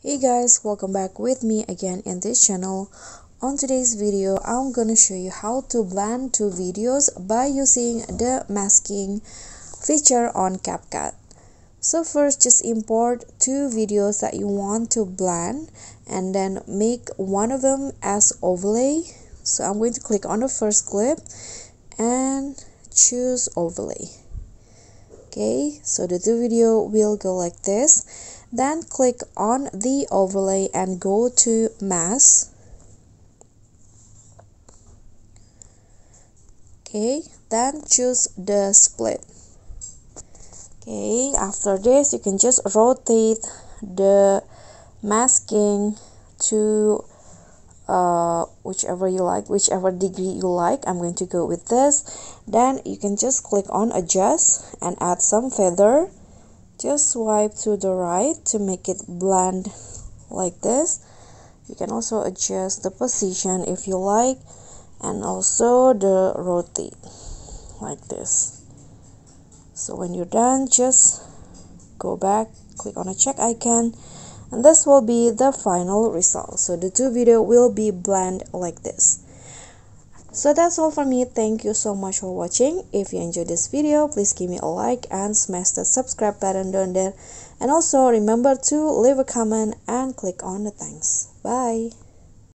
Hey guys, welcome back with me again in this channel. On today's video, I'm gonna show you how to blend two videos by using the masking feature on Capcut. So first, just import two videos that you want to blend and then make one of them as overlay. So I'm going to click on the first clip and choose overlay. Okay, so the two video will go like this. Then click on the overlay and go to mask. Okay, then choose the split. Okay, after this you can just rotate the masking to whichever you like, whichever degree you like. I'm going to go with this. Then you can just click on adjust and add some feather. Just swipe to the right to make it blend like this. You can also adjust the position if you like, and also the rotate like this. So when you're done, just go back, click on a check icon, and this will be the final result. So the two video will be blend like this. So that's all for me. Thank you so much for watching. If you enjoyed this video, please give me a like and smash the subscribe button down there. And also remember to leave a comment and click on the thanks. Bye.